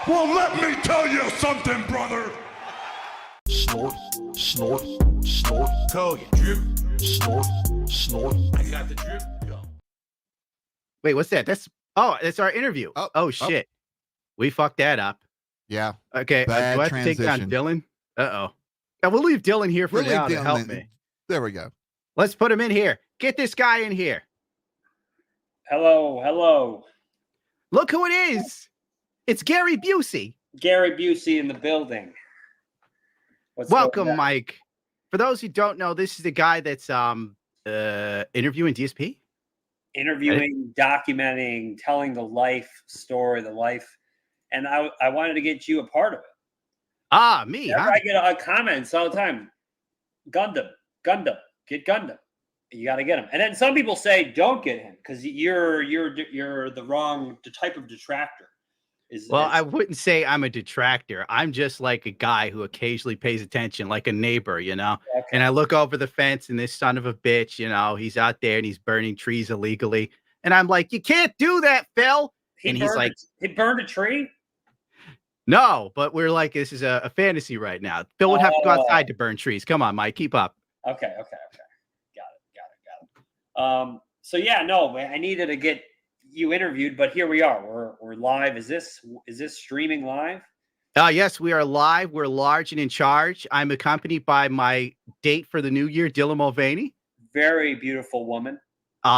Well, let me tell you something, brother. Snort, snort, snort. Code drip. Snort, snort. I got the drip. Go. Wait, what's that? That's our interview. Oh shit. We fucked that up. Yeah. Okay. Bad do I have to take down transition. Dylan? Uh-oh. Yeah, we'll leave Dylan here for We'll leave now to Dylan help in. me. There we go. Let's put him in here. Get this guy in here. Hello, hello. Look who it is. It's Gary Busey. Gary Busey in the building. What's Welcome, going on? Mike. For those who don't know, this is the guy that's interviewing DSP. Interviewing, documenting, telling the life story, and I wanted to get you a part of it. Ah, me. Whenever Huh? I get comments all the time. Gundam, get Gundam. You got to get him. And then some people say don't get him because you're the wrong type of detractor. I wouldn't say I'm a detractor. I'm just like a guy who occasionally pays attention, like a neighbor, you know. Okay. And I look over the fence, and this son of a bitch, you know, he's out there and he's burning trees illegally. And I'm like, you can't do that, Phil. He's like, he burned a tree. no, but we're like, this is a fantasy right now. Phil would have to go outside to burn trees. Come on, Mike, keep up. Okay. Got it. So yeah, no, I needed to get you interviewed, but here we are. We're live. Is this streaming live? Yes, we are live. We're large and in charge. I'm accompanied by my date for the new year, Dylan Mulvaney. Very beautiful woman.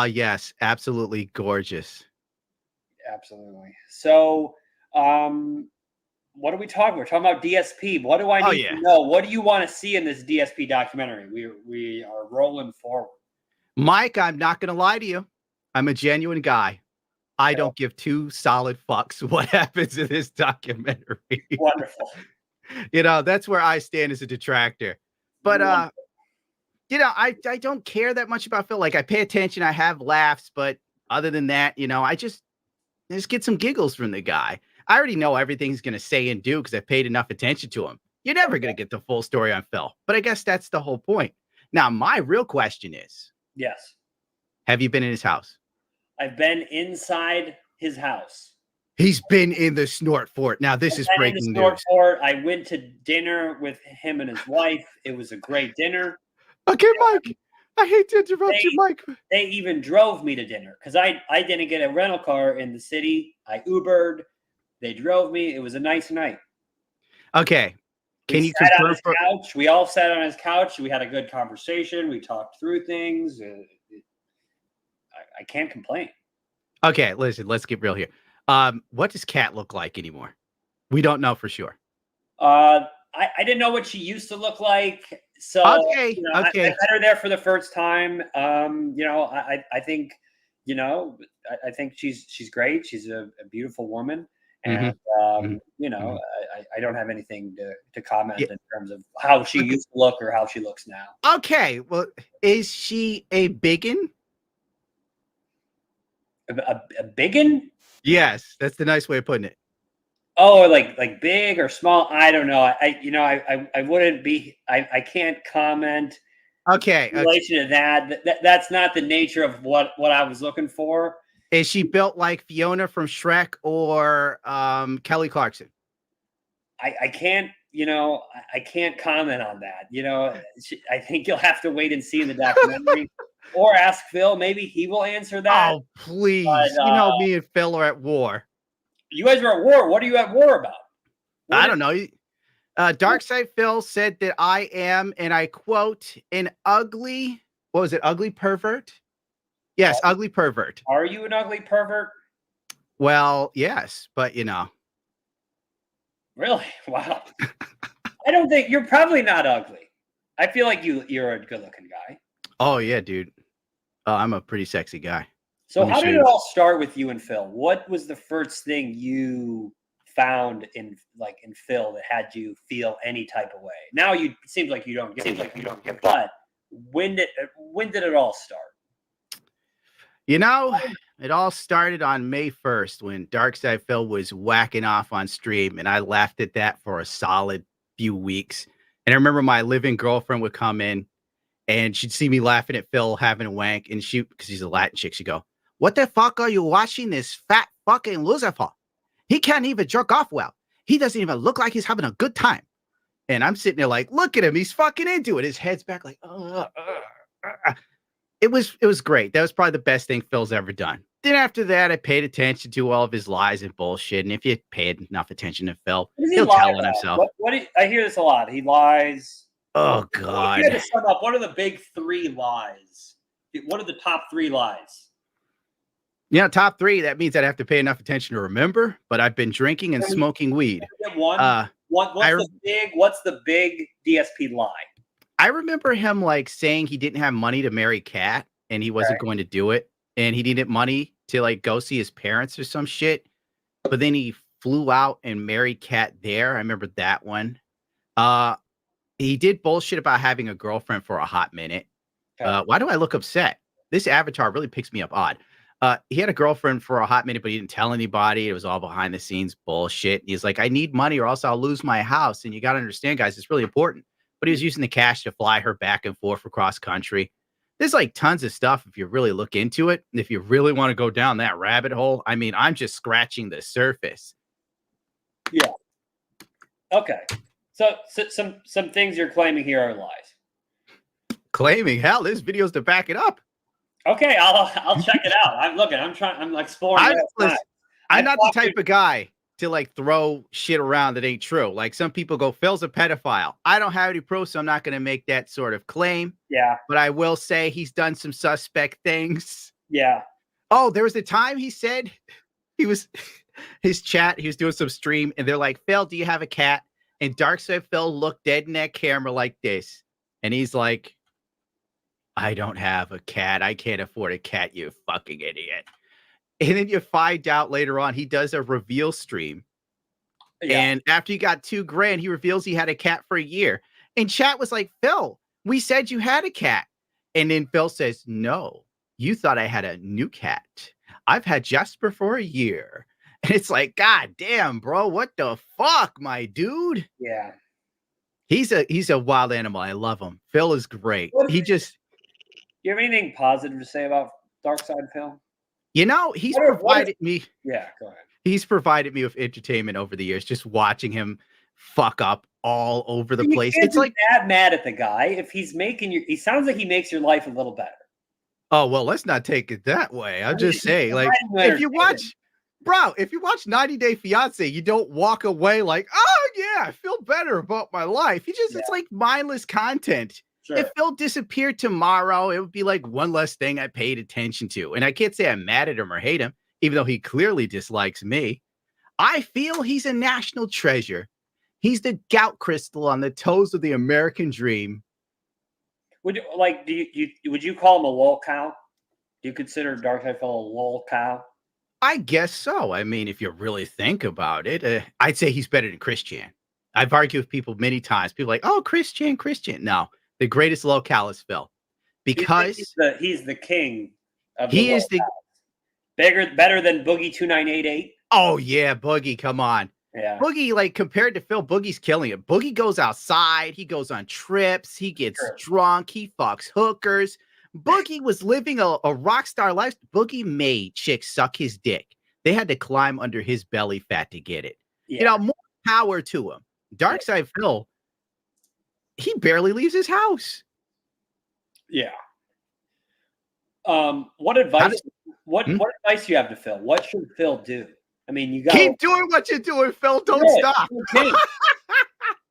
Yes, absolutely gorgeous. Absolutely. So, what are we talking? We're talking about DSP. What do I need to know? What do you want to see in this DSP documentary? We are rolling forward. Mike, I'm not going to lie to you. I'm a genuine guy. I don't give two solid fucks what happens in this documentary. Wonderful. You know, that's where I stand as a detractor. But, you know, I don't care that much about Phil. Like, I pay attention. I have laughs. But other than that, you know, I just get some giggles from the guy. I already know everything he's going to say and do because I paid enough attention to him. You're never going to get the full story on Phil. But I guess that's the whole point. Now, my real question is, Yes. have you been in his house? I've been inside his house. He's been in the Snort Fort. Now, this is breaking news. I went to dinner with him and his wife. It was a great dinner. Okay, Mike. I hate to interrupt you, Mike. They even drove me to dinner because I didn't get a rental car in the city. I Ubered. They drove me. It was a nice night. Okay. Can you sat on confirm his couch. We all sat on his couch. We had a good conversation. We talked through things. I can't complain. Okay, listen, let's get real here. What does Kat look like anymore? We don't know for sure. I didn't know what she used to look like. So okay, you know, okay. I met her there for the first time. You know, I think, you know, I think she's great. She's a beautiful woman. And, you know, I don't have anything to comment in terms of how she used to look or how she looks now. Okay. Well, is she a biggin? A biggin? Yes, that's the nice way of putting it. Oh, like big or small? I don't know. I wouldn't be. I can't comment. Okay. In relation to that, that's not the nature of what I was looking for. Is she built like Fiona from Shrek or Kelly Clarkson? I can't. You know, I can't comment on that. You know, I think you'll have to wait and see in the documentary. Or ask Phil. Maybe he will answer that. Oh, please. But, you know, me and Phil are at war. You guys are at war. What are you at war about? I don't know. Darksydephil said that I am, and I quote, an ugly, what was it? Ugly pervert? Yes, ugly pervert. Are you an ugly pervert? Well, yes, but you know. Really? Wow. I don't think you're probably not ugly. I feel like you're a good looking guy. Oh, yeah, dude. I'm a pretty sexy guy. So how did it all start with you and Phil? What was the first thing you found in Phil that had you feel any type of way? Now it seems like you don't get. But when did it all start? You know, it all started on May 1st when Darksydephil was whacking off on stream, and I laughed at that for a solid few weeks. And I remember my living girlfriend would come in, and she'd see me laughing at Phil having a wank, and because she's a Latin chick, she'd go, "What the fuck are you watching this fat fucking loser for? He can't even jerk off well. He doesn't even look like he's having a good time. And I'm sitting there like, look at him. He's fucking into it. His head's back like, It was great. That was probably the best thing Phil's ever done. Then after that, I paid attention to all of his lies and bullshit. And if you paid enough attention to Phil, he'll tell on himself. I hear this a lot. He lies. Oh, God. To sum up, what are the big 3 lies? What are the top 3 lies? Yeah, top 3. That means I'd have to pay enough attention to remember. But I've been drinking and smoking weed. What's the big DSP lie? I remember him like saying he didn't have money to marry Kat and he wasn't going to do it. And he needed money to like go see his parents or some shit. But then he flew out and married Kat there. I remember that one. He did bullshit about having a girlfriend for a hot minute. Why do I look upset? This avatar really picks me up odd. He had a girlfriend for a hot minute, but he didn't tell anybody. It was all behind the scenes bullshit. He's like, I need money or else I'll lose my house. And you got to understand, guys, it's really important. But he was using the cash to fly her back and forth across country. There's like tons of stuff if you really look into it. If you really want to go down that rabbit hole, I mean, I'm just scratching the surface. Yeah. Okay. So some things you're claiming here are lies. Claiming? Hell, there's videos to back it up. Okay, I'll check it out. I'm exploring. I'm not the type of guy to like throw shit around that ain't true. Like some people go, Phil's a pedophile. I don't have any proof, so I'm not going to make that sort of claim. Yeah. But I will say he's done some suspect things. Yeah. Oh, there was a time he said he was doing some stream and they're like, Phil, do you have a cat? And darksydephil looked dead in that camera like this. And he's like, I don't have a cat. I can't afford a cat, you fucking idiot. And then you find out later on, he does a reveal stream. Yeah. And after he got $2,000, he reveals he had a cat for a year. And chat was like, Phil, we said you had a cat. And then Phil says, no, you thought I had a new cat. I've had Jasper for a year. And it's like, God damn, bro, what the fuck, my dude? Yeah. He's a wild animal. I love him. Phil is great. Do you have anything positive to say about darksydephil? You know, he's provided me. Yeah, go ahead. He's provided me with entertainment over the years, just watching him fuck up all over the place. It's like that mad at the guy. If he's making he sounds like he makes your life a little better. Oh, well, let's not take it that way. I'll just say, like, if you watch 90 Day Fiance, you don't walk away like, oh yeah, I feel better about my life. It's like mindless content. Sure. If Phil disappeared tomorrow, it would be like one less thing I paid attention to. And I can't say I'm mad at him or hate him, even though he clearly dislikes me. I feel he's a national treasure. He's the gout crystal on the toes of the American dream. Would you call him a lolcow? Do you consider darksydephil a lolcow? I guess so. I mean, if you really think about it, I'd say he's better than Christian. I've argued with people many times. People are like, oh, Christian. No. The greatest Lolcow is Phil, because he's the king of he is the better than Boogie 2988. Oh yeah, Boogie, come on. Yeah. Boogie, like compared to Phil, Boogie's killing it. Boogie goes outside, he goes on trips, he gets drunk, he fucks hookers. Boogie was living a rock star life. Boogie made chicks suck his dick. They had to climb under his belly fat to get it. Yeah. You know, more power to him. Darksydephil, he barely leaves his house. Yeah. What advice? What advice do you have to Phil? What should Phil do? I mean, you got keep doing what you're doing, Phil. Don't stop.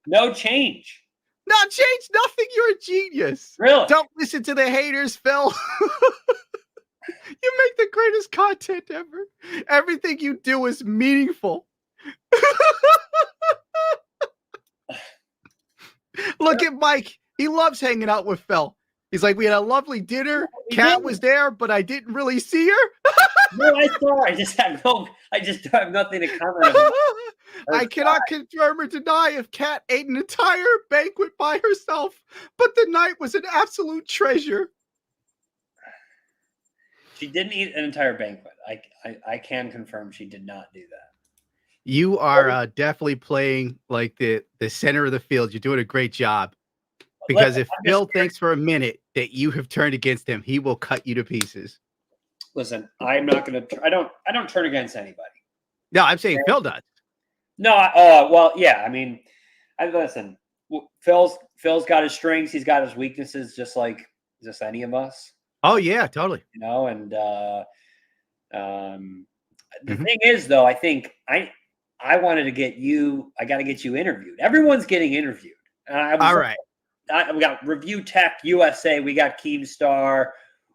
No change. Not change nothing. You're a genius. Really? Don't listen to the haters, Phil. You make the greatest content ever. Everything you do is meaningful. Look at Mike. He loves hanging out with Phil. He's like, we had a lovely dinner. Kat was there, but I didn't really see her. No, I saw her. I just have nothing to comment on. I cannot confirm or deny if Kat ate an entire banquet by herself, but the night was an absolute treasure. She didn't eat an entire banquet. I can confirm she did not do that. You are definitely playing like the center of the field. You're doing a great job. Because if Phil thinks for a minute that you have turned against him, he will cut you to pieces. Listen, I'm not going to. I don't turn against anybody. No, I'm saying Phil does. No, well, yeah. I mean, listen. Phil's got his strengths. He's got his weaknesses, just like any of us. Oh yeah, totally. You know, and the thing is, though, I think I wanted to get you. I got to get you interviewed. Everyone's getting interviewed. All right. We got Review Tech USA. We got Keemstar.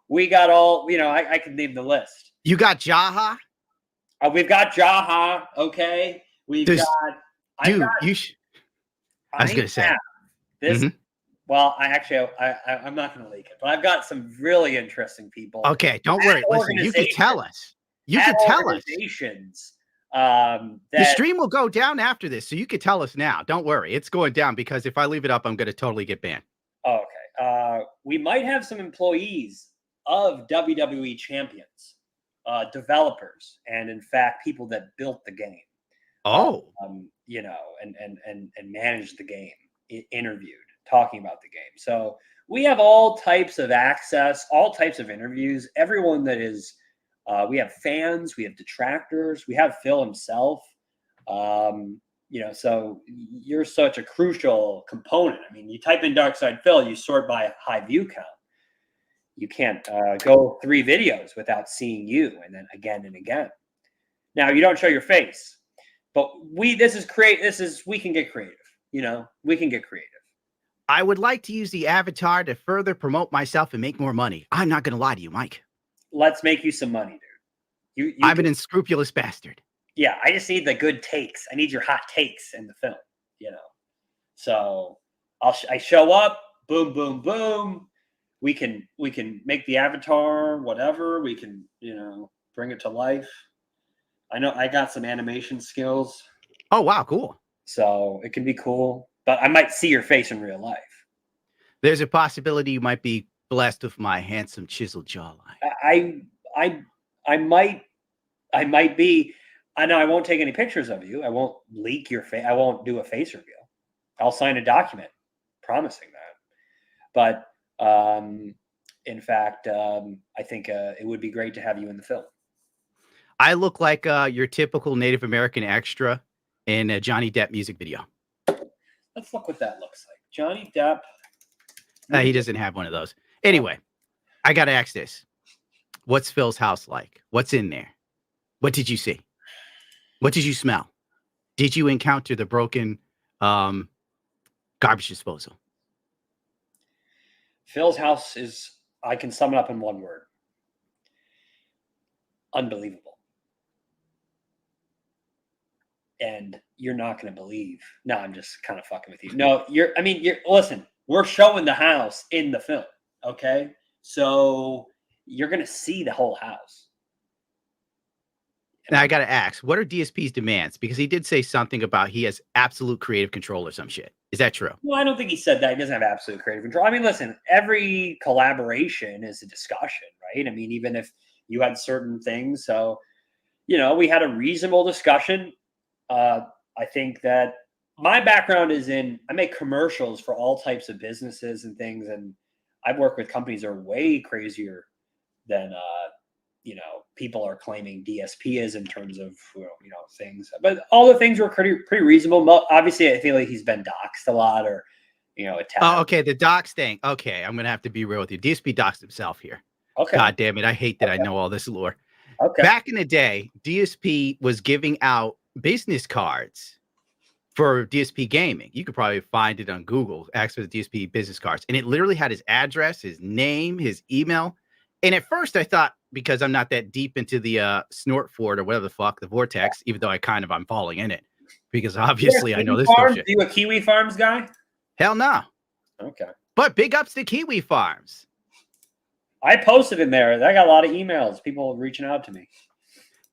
We got all. I can name the list. You got Jaha. We've got Jaha. Okay. We've got. Dude, I was gonna say this. Well, I'm not going to leak it, but I've got some really interesting people. Okay, don't worry. Listen, you can tell us. You can tell us. The stream will go down after this, so you can tell us now. Don't worry, it's going down because if I leave it up, I'm going to totally get banned. Okay. We might have some employees of WWE champions, developers, and in fact, people that built the game. Oh. And managed the game, interviewed, talking about the game. So we have all types of access, all types of interviews. Everyone that is, we have fans, we have detractors, we have Phil himself. So you're such a crucial component. I mean, you type in darksydephil, you sort by high view count. You can't go 3 videos without seeing you, and then again and again. Now you don't show your face, but we can get creative. We can get creative. I would like to use the avatar to further promote myself and make more money. I'm not going to lie to you, Mike. Let's make you some money, dude. I'm an unscrupulous bastard. Yeah, I just need the good takes. I need your hot takes in the film, So I show up, boom, boom, boom. We can make the avatar, whatever. We can, bring it to life. I know I got some animation skills. Oh, wow, cool. So it can be cool, but I might see your face in real life. There's a possibility you might be blessed with my handsome chiseled jawline. I might be. I know I won't take any pictures of you. I won't leak your face. I won't do a face reveal. I'll sign a document promising that. But in fact, I think it would be great to have you in the film. I look like your typical Native American extra in a Johnny Depp music video. Let's look what that looks like. Johnny Depp. He doesn't have one of those. Anyway, I got to ask this. What's Phil's house like? What's in there? What did you see? What did you smell? Did you encounter the broken garbage disposal? Phil's house is, I can sum it up in one word. Unbelievable. And you're not going to believe. No, I'm just kind of fucking with you. No, listen, we're showing the house in the film. Okay. So you're going to see the whole house. Now I got to ask, what are DSP's demands? Because he did say something about he has absolute creative control or some shit. Is that true? Well, I don't think he said that. He doesn't have absolute creative control. I mean, listen, every collaboration is a discussion, right? I mean, even if you had certain things. So, we had a reasonable discussion. I think that my background is I make commercials for all types of businesses and things. And I've worked with companies that are way crazier than, people are claiming DSP is in terms of, things. But all the things were pretty reasonable. Obviously, I feel like he's been doxxed a lot or, attacked. Oh, okay. The dox thing. Okay. I'm going to have to be real with you. DSP doxed himself here. Okay. God damn it. I hate that I know all this lore. Okay. Back in the day, DSP was giving out business cards for DSP gaming. You could probably find it on Google, ask for the DSP business cards. And it literally had his address, his name, his email. And at first I thought, because I'm not that deep into the Snort Fort or whatever the fuck, the vortex, even though I'm falling in it, because obviously I know this stuff. Are you a Kiwi Farms guy? Hell no. Okay. But big ups to Kiwi Farms. I posted in there. I got a lot of emails, people reaching out to me.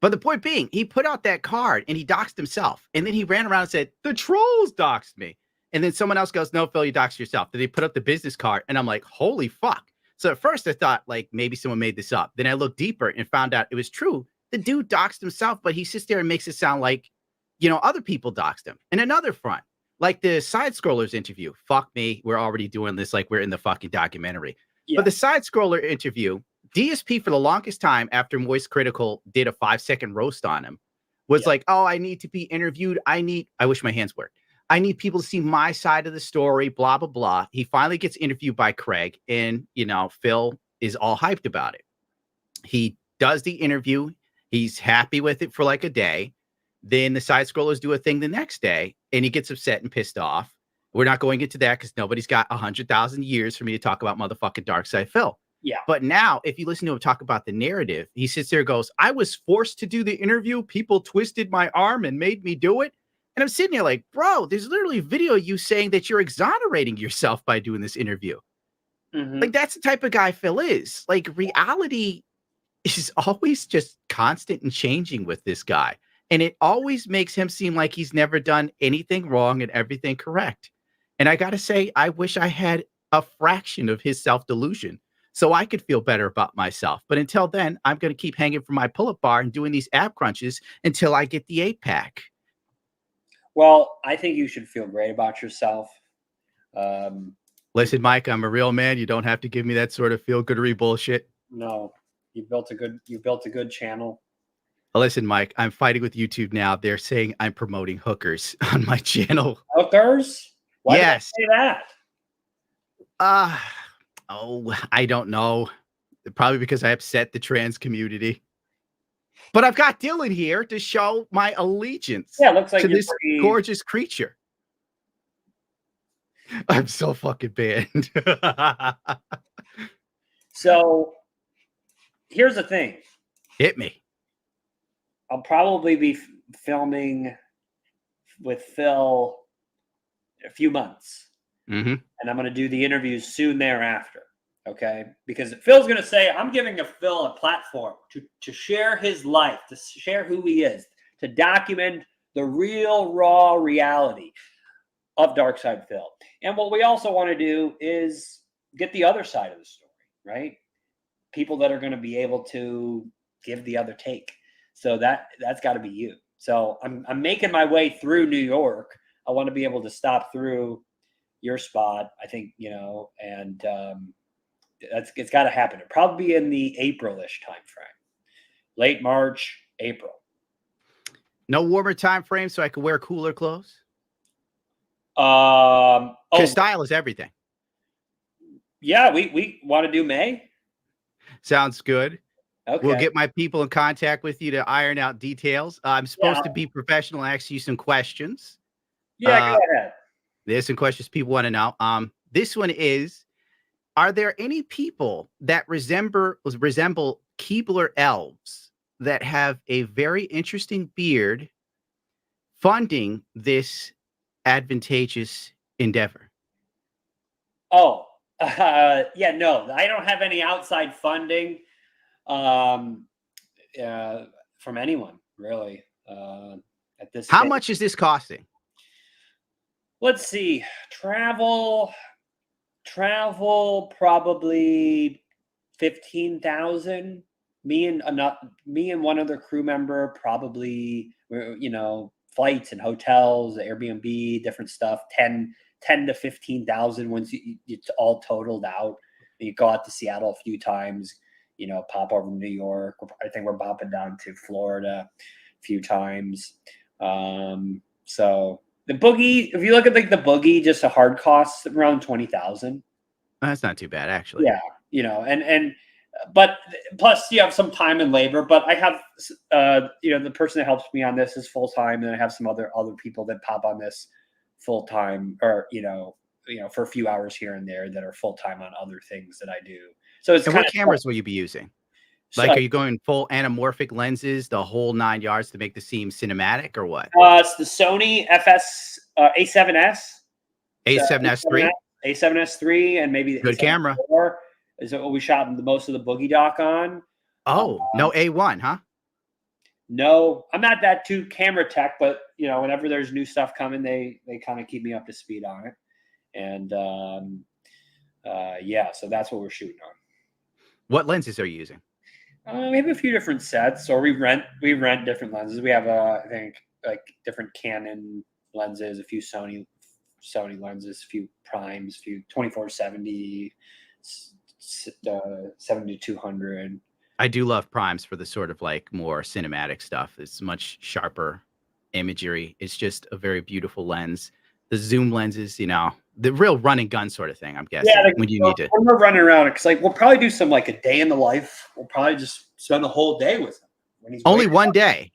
But the point being, he put out that card and he doxed himself. And then he ran around and said, the trolls doxed me. And then someone else goes, no, Phil, you doxed yourself. Then they put up the business card. And I'm like, holy fuck. So at first I thought like maybe someone made this up. Then I looked deeper and found out it was true. The dude doxed himself, but he sits there and makes it sound like, other people doxed him. And another front, like the side scrollers interview. Fuck me. We're already doing this like we're in the fucking documentary. Yeah. But the side scroller interview, DSP for the longest time after Moist Critical did a 5-second roast on him was like, oh, I need to be interviewed. I wish my hands worked. I need people to see my side of the story, blah, blah, blah. He finally gets interviewed by Craig, and, Phil is all hyped about it. He does the interview. He's happy with it for like a day. Then the side scrollers do a thing the next day, and he gets upset and pissed off. We're not going into that because nobody's got 100,000 years for me to talk about motherfucking Darksydephil. Yeah. But now, if you listen to him talk about the narrative, he sits there and goes, I was forced to do the interview. People twisted my arm and made me do it. And I'm sitting there like, bro, there's literally a video of you saying that you're exonerating yourself by doing this interview. Like, that's the type of guy Phil is. Like, reality is always just constant and changing with this guy. And it always makes him seem like he's never done anything wrong and everything correct. And I got to say, I wish I had a fraction of his self-delusion so I could feel better about myself. But until then, I'm going to keep hanging from my pull-up bar and doing these ab crunches until I get the 8-pack. Well, I think you should feel great about yourself. Listen, Mike, I'm a real man. You don't have to give me that sort of feel-goodery bullshit. No, you built a good channel. Listen, Mike, I'm fighting with YouTube now. They're saying I'm promoting hookers on my channel. Hookers? Why Yes. did they say that? I don't know. Probably because I upset the trans community. But I've got Dylan here to show my allegiance Yeah, it looks like to you're this pretty... gorgeous creature. I'm so fucking banned. So here's the thing. Hit me. I'll probably be filming with Phil in a few months. Mm-hmm. And I'm going to do the interviews soon thereafter. Okay. Because Phil's going to say, I'm giving Phil a platform to share his life, to share who he is, to document the real, raw reality of DarksydePhil. And what we also want to do is get the other side of the story, right? People that are going to be able to give the other take. So that's got to be you. So I'm making my way through New York. I want to be able to stop through your spot, I think, and it's got to happen. It'll probably be in the April-ish time frame, late March, April. No warmer time frame so I can wear cooler clothes? Style is everything. Yeah, we want to do May. Sounds good. Okay. We'll get my people in contact with you to iron out details. I'm supposed to be professional and ask you some questions. Yeah, go ahead. There's some questions people want to know. This one is, are there any people that resemble Keebler elves that have a very interesting beard funding this advantageous endeavor? Oh, yeah, no, I don't have any outside funding from anyone, really, at this How stage. much is this costing? Let's see. Travel probably 15,000. Me and one other crew member probably, flights and hotels, Airbnb, different stuff, 10 to 15,000 once it's all totaled out. You go out to Seattle a few times, pop over to New York. I think we're bopping down to Florida a few times. So the boogie, if you look at like the boogie, just a hard cost around 20,000. That's not too bad, actually. Yeah, but plus you have some time and labor. But I have, the person that helps me on this is full time, and I have some other people that pop on this full time, or for a few hours here and there that are full time on other things that I do. So it's what cameras will you be using? Like, are you going full anamorphic lenses, the whole 9 yards to make the seem cinematic, or what? It's the Sony A7S. A7S3? A7S3, and maybe good camera. Is what we shot most of the Boogie Doc on. Oh, no A1, huh? No, I'm not that too camera tech, but whenever there's new stuff coming, they kind of keep me up to speed on it. And so that's what we're shooting on. What lenses are you using? We have a few different sets, or we rent different lenses. We have I think like different Canon lenses, a few Sony lenses, a few primes, a few 24-70, 70-200. I do love primes for the sort of like more cinematic stuff. It's much sharper imagery. It's just a very beautiful lens. The zoom lenses, the real run and gun sort of thing, I'm guessing, Yeah, like, when you need to. when we're running around, because like we'll probably do some like a day in the life. We'll probably just spend the whole day with him when he's Only waiting. one day.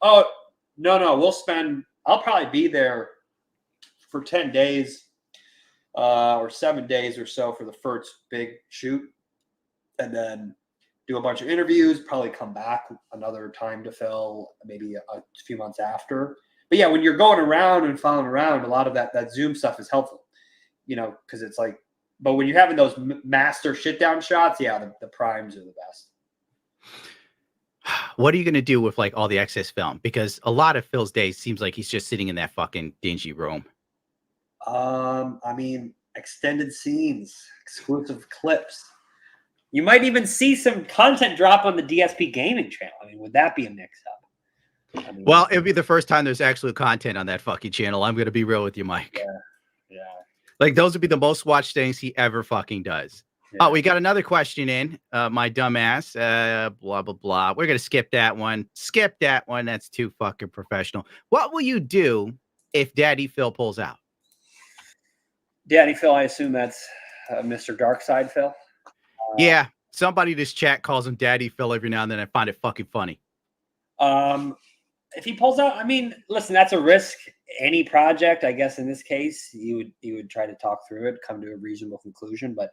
Oh no, we'll spend. I'll probably be there for 10 days, or 7 days or so for the first big shoot, and then do a bunch of interviews. Probably come back another time to fill, maybe a few months after. But yeah, when you're going around and following around, a lot of that zoom stuff is helpful, because it's like. But when you're having those master shit down shots, yeah, the primes are the best. What are you going to do with like all the excess film? Because a lot of Phil's days seems like he's just sitting in that fucking dingy room. I mean, extended scenes, exclusive clips. You might even see some content drop on the DSP gaming channel. I mean, would that be a mix-up? I mean, Well, it'll be the first time there's actual content on that fucking channel. I'm going to be real with you, Mike. yeah. Like, those would be the most watched things he ever fucking does. Yeah. Oh, we got another question in. My dumbass. Blah, blah, blah. We're going to skip that one. Skip that one. That's too fucking professional. What will you do if Daddy Phil pulls out? Daddy Phil, I assume that's Mr. Darksydephil. Yeah. Somebody in this chat calls him Daddy Phil every now and then. I find it fucking funny. If he pulls out, I mean, listen, that's a risk. Any project, I guess, in this case, you would try to talk through it, come to a reasonable conclusion. But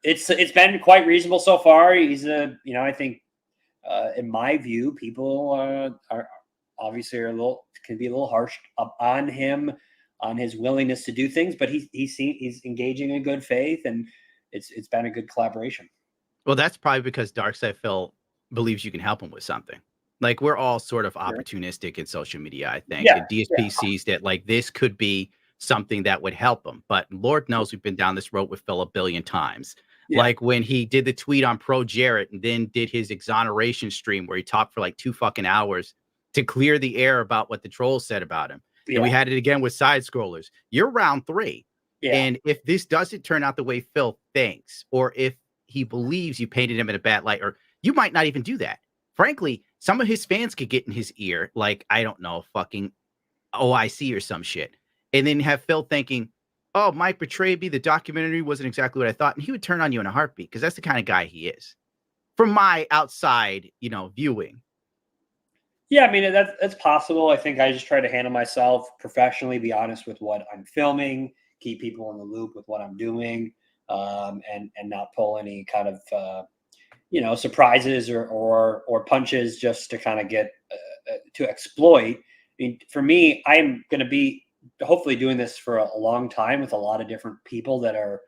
it's been quite reasonable so far. He's I think, in my view, people are obviously can be a little harsh on him, on his willingness to do things, but he's engaging in good faith, and it's been a good collaboration. Well, that's probably because DarksydePhil believes you can help him with something. Like, we're all sort of opportunistic in social media, I think. Yeah, and DSP sees that like this could be something that would help him. But Lord knows we've been down this road with Phil a billion times. Yeah. Like when he did the tweet on Pro Jarrett and then did his exoneration stream where he talked for like 2 fucking hours to clear the air about what the trolls said about him. Yeah. And we had it again with side scrollers. You're round 3. Yeah. And if this doesn't turn out the way Phil thinks, or if he believes you painted him in a bad light, or you might not even do that. Frankly, some of his fans could get in his ear, like, I don't know, fucking OIC or some shit. And then have Phil thinking, oh, Mike betrayed me. The documentary wasn't exactly what I thought. And he would turn on you in a heartbeat because that's the kind of guy he is. From my outside, viewing. Yeah, I mean, that's possible. I think I just try to handle myself professionally, be honest with what I'm filming, keep people in the loop with what I'm doing, and not pull any kind of surprises or punches just to kind of get to exploit. I mean, for me, I'm going to be hopefully doing this for a long time with a lot of different people that are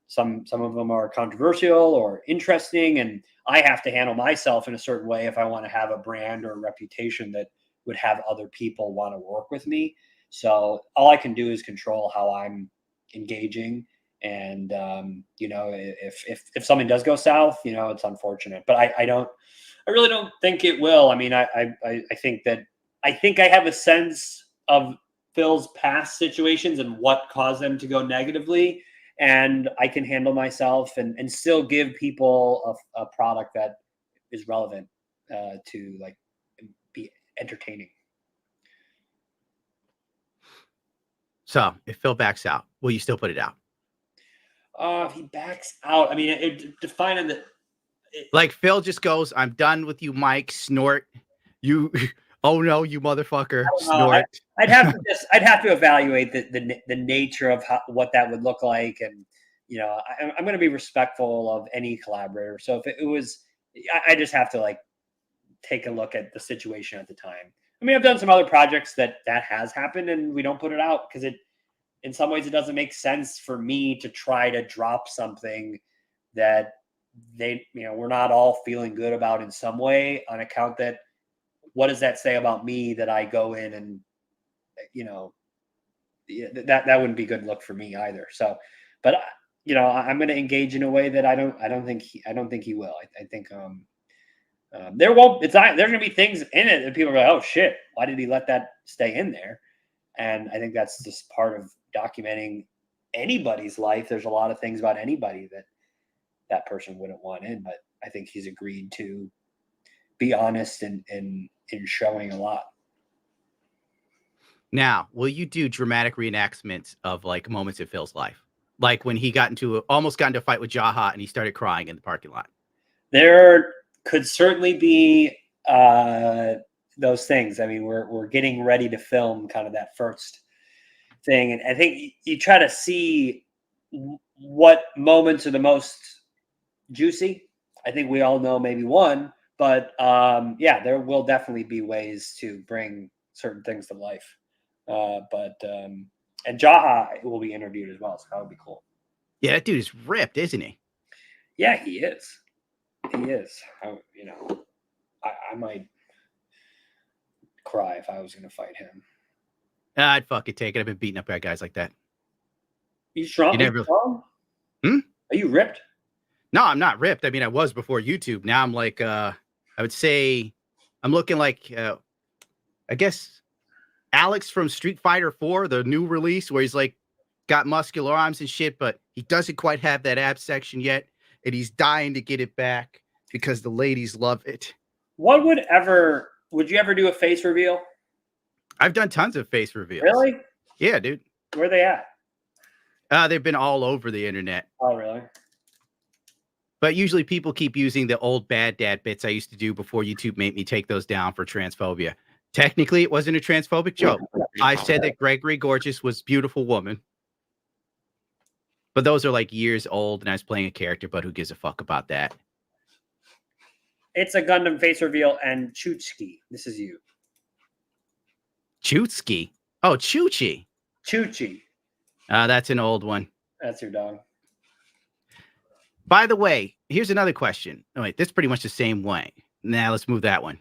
some of them are controversial or interesting, and I have to handle myself in a certain way if I want to have a brand or a reputation that would have other people want to work with me. So all I can do is control how I'm engaging. And if something does go south, it's unfortunate, but I really don't think it will. I mean, I think I have a sense of Phil's past situations and what caused them to go negatively, and I can handle myself and still give people a product that is relevant to like be entertaining. So if Phil backs out, will you still put it out? If he backs out, I mean, defining the. Like Phil just goes, I'm done with you, Mike. Snort. You. Oh no, you motherfucker. Snort. I'd have to evaluate the nature of what that would look like, and I'm going to be respectful of any collaborator. So if it was, I just have to like take a look at the situation at the time. I mean, I've done some other projects that has happened, and we don't put it out because in some ways, it doesn't make sense for me to try to drop something that we're not all feeling good about in some way on account that what does that say about me that I go in and, that wouldn't be a good look for me either. So, but I'm going to engage in a way that I don't think he will. I think there's going to be things in it that people are like, oh shit, why did he let that stay in there? And I think that's just part of documenting anybody's life. There's a lot of things about anybody that person wouldn't want in, but I think he's agreed to be honest and in showing a lot. Now, will you do dramatic reenactments of like moments in Phil's life? Like when he almost got into a fight with Jaha and he started crying in the parking lot. There could certainly be those things. I mean, we're getting ready to film kind of that first thing, and I think you try to see what moments are the most juicy. I think we all know maybe one, but yeah, there will definitely be ways to bring certain things to life. And Jaha will be interviewed as well, so that would be cool. Yeah, that dude is ripped, isn't he? Yeah, he is. He is. I might cry if I was going to fight him. I'd fucking take it. I've been beating up bad guys like that. You strong? You never... strong? Hmm? Are you ripped? No, I'm not ripped. I mean, I was before YouTube. Now I'm like, I would say I'm looking like, I guess, Alex from Street Fighter 4, the new release, where he's like got muscular arms and shit, but he doesn't quite have that ab section yet. And he's dying to get it back because the ladies love it. Would you ever do a face reveal? I've done tons of face reveals. Really? Yeah, dude. Where are they at? They've been all over the internet. Oh, really? But usually people keep using the old bad dad bits I used to do before YouTube made me take those down for transphobia. Technically, it wasn't a transphobic joke. I said that Gregory Gorgeous was a beautiful woman. But those are like years old, and I was playing a character, but who gives a fuck about that? It's a Gundam face reveal and Chuchki. This is you. Chutski? Oh, Chuchi. Chuchi. That's an old one. That's your dog. By the way, here's another question. Oh, wait, that's pretty much the same way. Now let's move that one.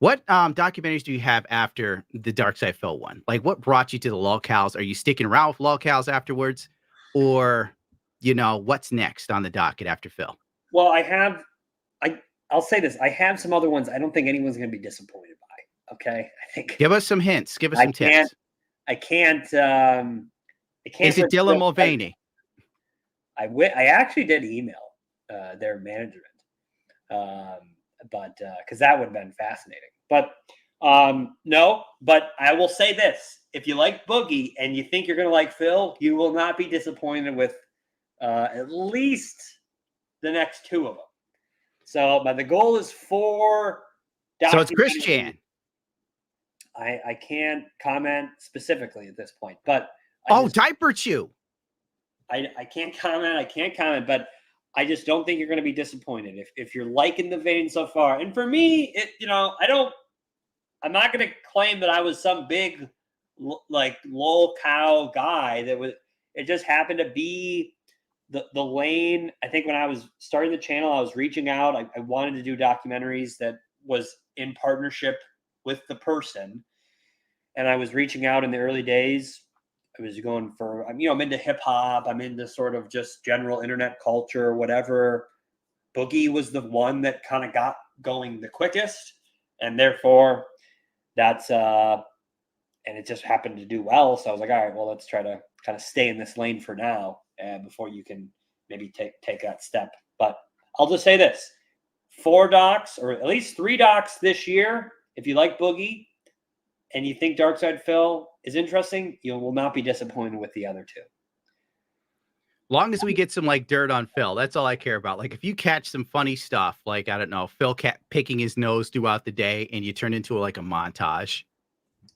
What documentaries do you have after the Darksydephil one? Like, what brought you to the Lolcows? Are you sticking around with Lolcows afterwards? Or, what's next on the docket after Phil? Well, I'll say this. I have some other ones I don't think anyone's going to be disappointed by. Okay? I think. Give us some hints. Give us some tips. I can't. Is it Dylan Mulvaney? I actually did email their management. But because that would have been fascinating. But no, but I will say this. If you like Boogie and you think you're going to like Phil, you will not be disappointed with at least the next two of them. So, but the goal is 4. So it's Chris Chan. I can't comment specifically at this point, but Diaper Chew. I can't comment, but I just don't think you're going to be disappointed if you're liking the vein so far. And for me, I'm not going to claim that I was some big like Lolcow guy it just happened to be the lane. I think when I was starting the channel, I was reaching out. I wanted to do documentaries that was in partnership with the person. And I was reaching out in the early days. I was going for, I'm into hip hop. I'm into sort of just general internet culture, whatever. Boogie was the one that kind of got going the quickest. And therefore that's, and it just happened to do well. So I was like, all right, well, let's try to kind of stay in this lane for now before you can maybe take that step. But I'll just say this, 4 docs or at least 3 docs this year. If you like Boogie and you think DarksydePhil is interesting, you will not be disappointed with the other 2. Long as we get some like dirt on Phil, that's all I care about. Like if you catch some funny stuff, like, I don't know, Phil picking his nose throughout the day and you turn into like a montage.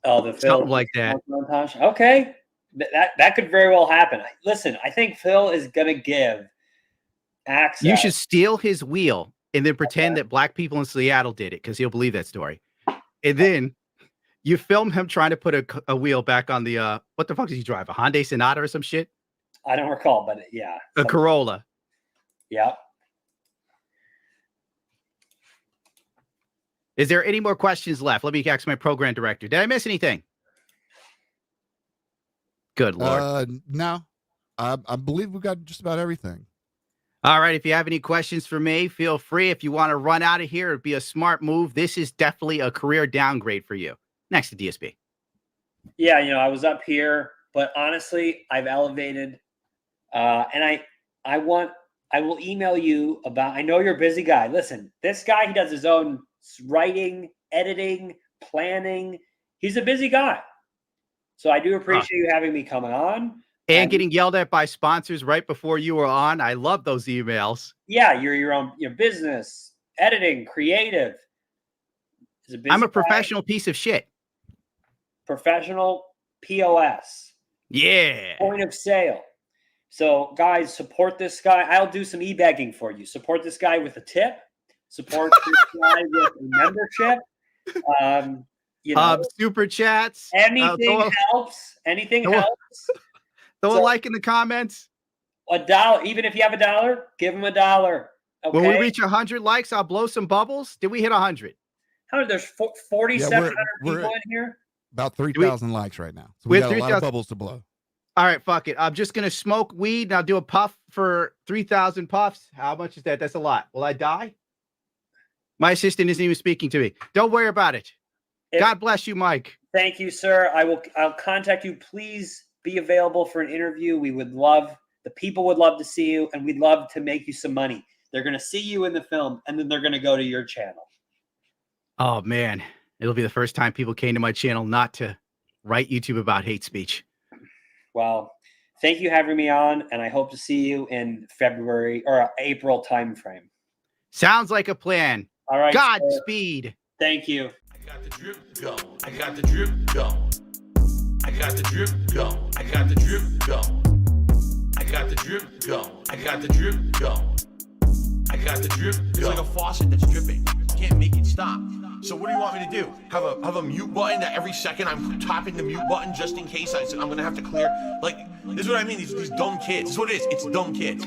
Oh, the Phil something like that. Montage. Okay. That could very well happen. Listen, I think Phil is going to give access. You should steal his wheel and then pretend that black people in Seattle did it because he'll believe that story. And then you film him trying to put a wheel back on the, what the fuck does he drive? A Hyundai Sonata or some shit? I don't recall, but yeah. A Corolla. Yeah. Is there any more questions left? Let me ask my program director. Did I miss anything? Good Lord. No, I believe we got just about everything. All right. If you have any questions for me, feel free. If you want to run out of here, it'd be a smart move. This is definitely a career downgrade for you. Next to DSP. Yeah, I was up here, but honestly, I've elevated, and I want I will email you about. I know you're a busy guy. Listen, this guy, he does his own writing, editing, planning. He's a busy guy. So I do appreciate you having me come on. And getting yelled at by sponsors right before you were on. I love those emails. Yeah, you're your own business, editing, creative. I'm a professional piece of shit. Professional POS. Yeah. Point of sale. So, guys, support this guy. I'll do some e-bagging for you. Support this guy with a tip. Support this guy with a membership. Super chats. Anything helps. Anything helps. Throw a like in the comments. $1. Even if you have $1, give him $1. Okay? When we reach 100 likes, I'll blow some bubbles. Did we hit 100? There's 4,700 people in here. About 3,000 likes right now. So we got a lot of bubbles to blow. All right, fuck it. I'm just going to smoke weed and I'll do a puff for 3,000 puffs. How much is that? That's a lot. Will I die? My assistant isn't even speaking to me. Don't worry about it. God bless you, Mike. Thank you, sir. I'll contact you. Please be available for an interview. The people would love to see you, and we'd love to make you some money. They're going to see you in the film, and then they're going to go to your channel. Oh, man. It'll be the first time people came to my channel not to write YouTube about hate speech. Well, thank you for having me on, and I hope to see you in February or April timeframe. Sounds like a plan. All right. Godspeed. Thank you. I got the drip going. I got the drip going. I got the drip going. I got the drip going. I got the drip going. I got the drip going. I got the drip going. It's like a faucet that's dripping. You can't make it stop. So what do you want me to do? Have a mute button that every second I'm tapping the mute button just in case I'm gonna have to clear? Like, this is what I mean. These dumb kids. This is what it is. It's dumb kids.